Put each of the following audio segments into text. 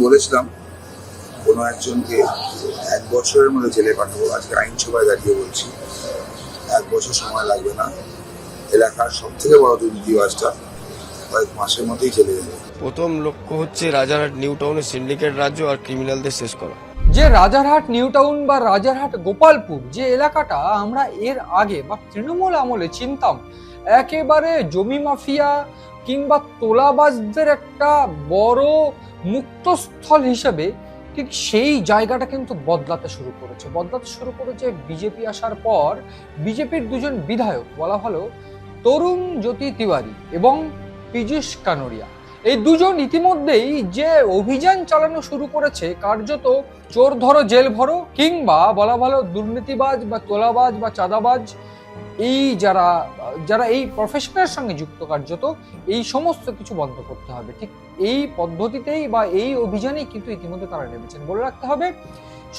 বলেছিলাম কোনো একজনকে 1 বছরের মধ্যে জেলে পাঠাবো। আজকে আইনসভায় দাঁড়িয়ে বলছি 1 বছর সময় লাগবে না। এলাকার সব থেকে বড় দুর্নীতিবাজটা কয়েক মাসের মধ্যেই জেলে যাবে। প্রথম লক্ষ্য হচ্ছে রাজারহাট নিউ টাউনের সিন্ডিকেট রাজ্য আর ক্রিমিনালদের শেষ করা। যে রাজারহাট নিউ টাউন বা রাজারহাট গোপালপুর যে এলাকাটা আমরা এর আগে বা তৃণমূল আমলে চিনতাম একেবারে জমি মাফিয়া কিংবা তোলাবাজদের একটা বড় মুক্তস্থল হিসেবে, ঠিক সেই জায়গাটা কিন্তু বদলাতে শুরু করেছে বিজেপি আসার পর। বিজেপির দুজন বিধায়ক, বলা ভালো তরুণ জ্যোতি তিওয়ারি এবং পীযূষ কানোরিয়া, এই দুজন ইতিমধ্যেই যে অভিযান চালানো শুরু করেছে, কার্যত চোর ধরো জেল ভরো, কিংবা বলা ভালো দুর্নীতিবাজ বা তোলাবাজ বা চাঁদাবাজ, এই যারা এই প্রফেশনের সঙ্গে যুক্ত, কার্যত এই সমস্ত কিছু বন্ধ করতে হবে। ঠিক এই পদ্ধতিতেই বা এই অভিযানেই কিন্তু ইতিমধ্যে তারা নেমেছেন। বলে রাখতে হবে,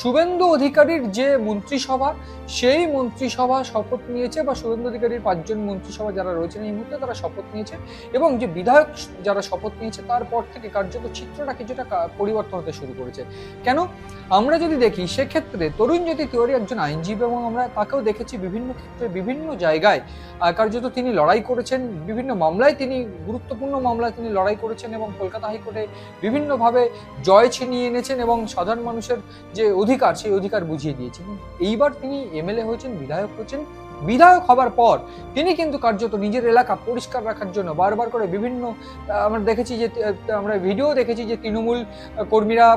শুভেন্দু অধিকারীর যে মন্ত্রিসভা, সেই মন্ত্রিসভা শপথ নিয়েছে, বা শুভেন্দু অধিকারীর 5 জন মন্ত্রিসভা যারা রয়েছেন এই মুহূর্তে তারা শপথ নিয়েছে, এবং যে বিধায়ক যারা শপথ নিয়েছে তারপর থেকে কার্যত চিত্রটা কিছুটা পরিবর্তন হতে শুরু করেছে। কেন? আমরা যদি দেখি সেক্ষেত্রে তরুণ জ্যোতি তিওয়ারি একজন আইনজীবী, এবং আমরা তাকেও দেখেছি বিভিন্ন ক্ষেত্রে বিভিন্ন জায়গায় কার্যত তিনি লড়াই করেছেন, বিভিন্ন মামলায় তিনি গুরুত্বপূর্ণ মামলায় তিনি লড়াই করেছেন, এবং কলকাতা হাইকোর্টে বিভিন্নভাবে জয় ছিনিয়ে এনেছেন এবং সাধারণ মানুষের যে অধিকার সেই অধিকার বুঝিয়ে দিয়েছেন। এইবার তিনি এমএলএ হয়েছেন, বিধায়ক হয়েছেন। বিধায়ক হবার পর তিনি কিন্তু কার্যত নিজের এলাকা পরিষ্কার রাখার জন্য বারবার করে বিভিন্ন আমরা দেখেছি যে আমরা ভিডিও দেখেছি যে তৃণমূল কর্মীরা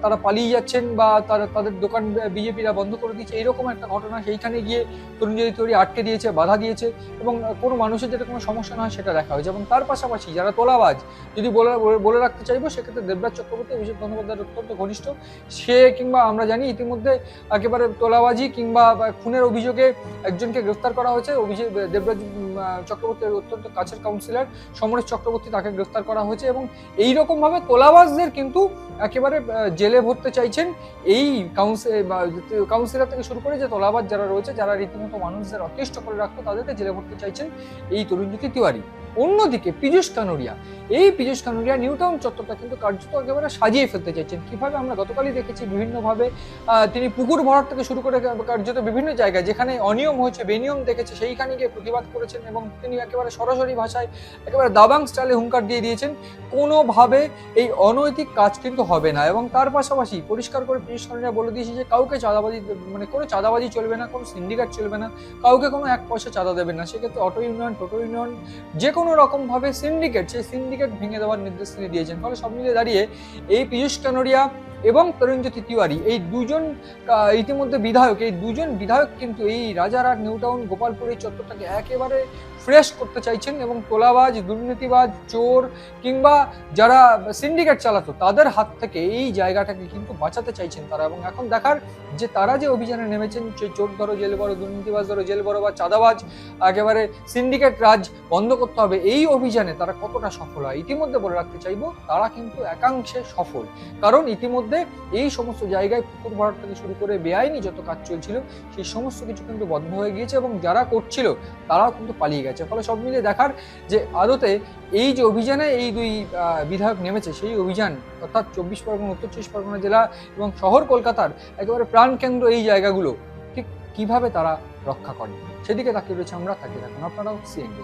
তারা পালিয়ে যাচ্ছেন বা তাদের দোকান বিজেপিরা বন্ধ করে দিয়েছে, এইরকম একটা ঘটনা। সেইখানে গিয়ে তরুণ জ্যোতি তিওয়ারি আটকে দিয়েছে, বাধা দিয়েছে, এবং কোনো মানুষের যাতে কোনো সমস্যা না হয় সেটা দেখা হয়েছে। এবং তার পাশাপাশি যারা তোলাবাজ, যদি বলে রাখতে চাইবো সেক্ষেত্রে দেবরাজ চক্রবর্তী অভিষেক বন্দ্যোপাধ্যায়ের অত্যন্ত ঘনিষ্ঠ। সে কিংবা আমরা জানি ইতিমধ্যে একেবারে তোলাবাজি কিংবা খুনের অভিযোগে একজনকে গ্রেফতার করা হয়েছে। দেবরাজ চক্রবর্তীর অত্যন্ত কাছের কাউন্সিলর সমরেশ চক্রবর্তী, তাকে গ্রেফতার করা হয়েছে। এবং এইরকম ভাবে তোলাবাজদের কিন্তু একেবারে জেলে ভরতে চাইছেন এই কাউন্সিলর থেকে শুরু করে যে তোলাবাজ যারা রয়েছে, যারা রীতিমতো মানুষদের অতিষ্ঠ করে রাখতো, তাদেরকে জেলে ভরতে চাইছেন এই তরুণ জ্যোতি তিওয়ারি। অন্যদিকে পীযূষ কানোরিয়া, এই পীযূষ কানোরিয়া নিউ টাউন চত্বরটা কিন্তু কার্যত একেবারে সাজিয়ে ফেলতে চাইছেন। কিভাবে? আমরা গতকালই দেখেছি বিভিন্নভাবে তিনি পুকুর ভরাট থেকে শুরু করে কার্যত বিভিন্ন জায়গায় যেখানে অনিয়ম হয়েছে, বেনিয়ম দেখেছে, সেইখানে গিয়ে প্রতিবাদ করেছেন, এবং তিনি একেবারে সরাসরি ভাষায় একেবারে দাবাং স্টাইলে হুঙ্কার দিয়ে দিয়েছেন কোনোভাবে এই অনৈতিক কাজ কিন্তু হবে না। এবং তার পাশাপাশি পরিষ্কার করে পীযূষ কানোরিয়া বলে দিয়েছে যে কাউকে চাঁদাবাজি, মানে কোনো চাঁদাবাজি চলবে না, কোনো সিন্ডিকেট চলবে না, কাউকে কোনো 1 পয়সা চাঁদা দেবেন না। সেক্ষেত্রে অটো ইউনিয়ন, টোটো ইউনিয়ন, যে কোনো রকম ভাবে সিন্ডিকেট, সেই সিন্ডিকেট ভেঙে দেওয়ার নির্দেশ তিনি দিয়েছেন। ফলে সব মিলিয়ে দাঁড়িয়ে এই পীযূষ কানোরিয়া এবং তরুণ জ্যোতি তিওয়ারি, এই দুজন ইতিমধ্যে বিধায়ক, এই দুজন বিধায়ক কিন্তু এই রাজারহাট নিউ টাউন গোপালপুর এই চত্বরটাকে একেবারে ফ্রেশ করতে চাইছেন, এবং তোলাবাজ, দুর্নীতিবাজ, চোর কিংবা যারা সিন্ডিকেট চালাতো তাদের হাত থেকে এই জায়গাটাকে কিন্তু বাঁচাতে চাইছেন তারা। এবং এখন দেখার যে তারা যে অভিযানে নেমেছেন, সেই চোর ধরো জেল বড়, দুর্নীতিবাজ ধরো জেল বড় বা চাঁদাবাজ, একেবারে সিন্ডিকেট রাজ বন্ধ করতে হবে, এই অভিযানে তারা কতটা সফল হয়। ইতিমধ্যে বলে রাখতে চাইবো তারা কিন্তু একাংশে সফল, কারণ ইতিমধ্যে এই সমস্ত জায়গায় পুকুর ভরাট থেকে শুরু করে বেআইনি যত কাজ চলছিল সেই সমস্ত কিছু কিন্তু বন্ধ হয়ে গিয়েছে, এবং যারা করছিল তারাও কিন্তু পালিয়ে গেছে। ফলে সব মিলিয়ে দেখার যে আদতে এই যে অভিযানে এই দুই বিধায়ক নেমেছে, সেই অভিযান অর্থাৎ 24 পরগনা, উত্তর 24 পরগনা জেলা এবং শহর কলকাতার একেবারে প্রাণকেন্দ্র এই জায়গাগুলো ঠিক কিভাবে তারা রক্ষা করে সেদিকে তাকিয়ে রয়েছে আমরা। তাকিয়ে থাকুন আপনারাও সিএনবি।